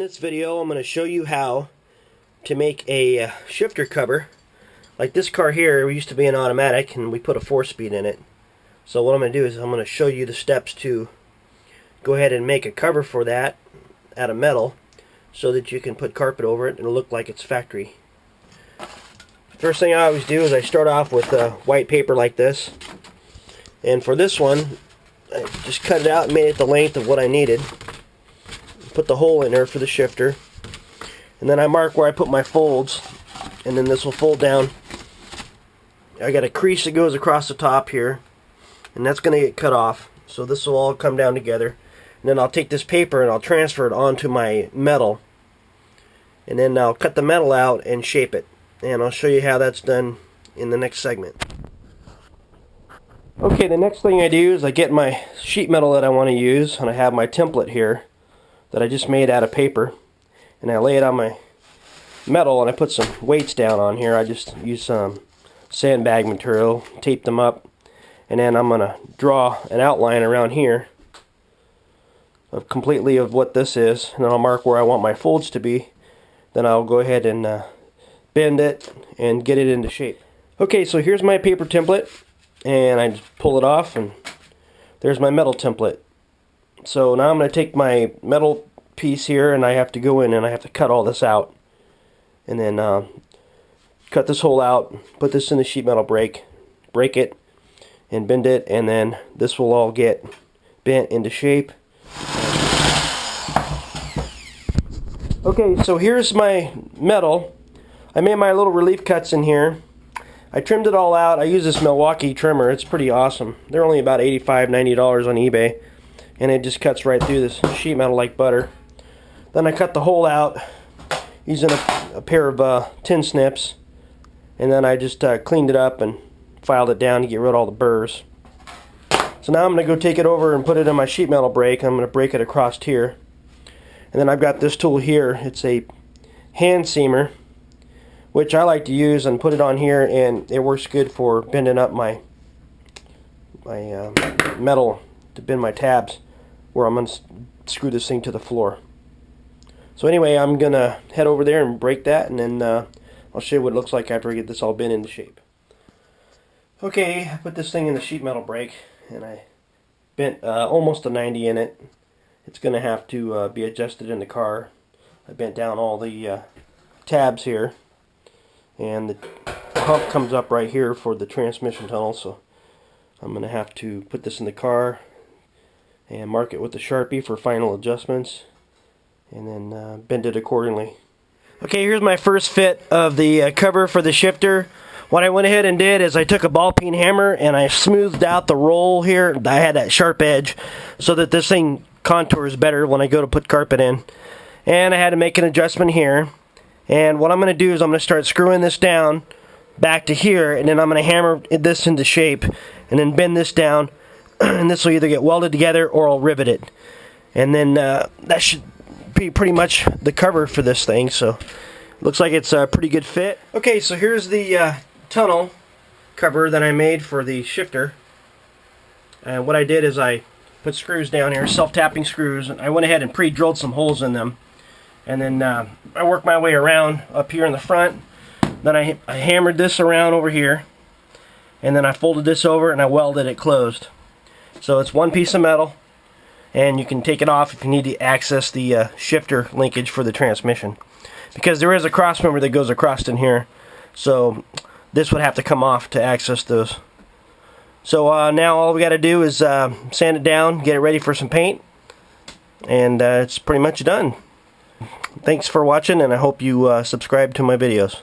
this video I'm going to show you how to make a shifter cover. Like this car here used to be an automatic and we put a 4-speed in it. So what I'm going to do is I'm going to show you the steps to go ahead and make a cover for that out of metal so that you can put carpet over it and it'll look like it's factory. First thing I always do is I start off with white paper like this. And for this one, I just cut it out and made it the length of what I needed. Put the hole in there for the shifter. And then I mark where I put my folds. And then this will fold down. I got a crease that goes across the top here. And that's going to get cut off. So this will all come down together. And then I'll take this paper and I'll transfer it onto my metal. And then I'll cut the metal out and shape it. And I'll show you how that's done in the next segment. Okay, the next thing I do is I get my sheet metal that I want to use, and I have my template here that I just made out of paper, and I lay it on my metal and I put some weights down on here. I just use some sandbag material, tape them up, and then I'm going to draw an outline around here of completely of what this is, and then I'll mark where I want my folds to be. Then I'll go ahead and bend it and get it into shape. Okay, so here's my paper template. And I just pull it off, and there's my metal template. So now I'm going to take my metal piece here, and I have to go in and I have to cut all this out. And then cut this hole out, put this in the sheet metal break it, and bend it, and then this will all get bent into shape. Okay, so here's my metal. I made my little relief cuts in here. I trimmed it all out. I use this Milwaukee trimmer. It's pretty awesome. They're only about $85, $90 on eBay. And it just cuts right through this sheet metal like butter. Then I cut the hole out using a pair of tin snips. And then I just cleaned it up and filed it down to get rid of all the burrs. So now I'm going to go take it over and put it in my sheet metal break. I'm going to break it across here. And then I've got this tool here. It's a hand seamer, which I like to use, and put it on here, and it works good for bending up my metal to bend my tabs where I'm going to screw this thing to the floor. So anyway, I'm going to head over there and break that, and then I'll show you what it looks like after I get this all bent into shape. Okay, I put this thing in the sheet metal break, and I bent almost a 90 in it. It's going to have to be adjusted in the car. I bent down all the tabs here. And the pump comes up right here for the transmission tunnel, so I'm going to have to put this in the car and mark it with the Sharpie for final adjustments, and then bend it accordingly. Okay, here's my first fit of the cover for the shifter. What I went ahead and did is I took a ball peen hammer and I smoothed out the roll here. I had that sharp edge so that this thing contours better when I go to put carpet in. And I had to make an adjustment here. And what I'm going to do is I'm going to start screwing this down back to here, and then I'm going to hammer this into shape and then bend this down, and this will either get welded together or I'll rivet it. And then that should be pretty much the cover for this thing. So looks like it's a pretty good fit. Okay, so here's the tunnel cover that I made for the shifter. And what I did is I put screws down here, self-tapping screws, and I went ahead and pre-drilled some holes in them. And then I worked my way around up here in the front. Then I hammered this around over here. And then I folded this over and I welded it closed. So it's one piece of metal. And you can take it off if you need to access the shifter linkage for the transmission. Because there is a cross member that goes across in here. So this would have to come off to access those. So now all we got to do is sand it down, get it ready for some paint. And it's pretty much done. Thanks for watching, and I hope you subscribe to my videos.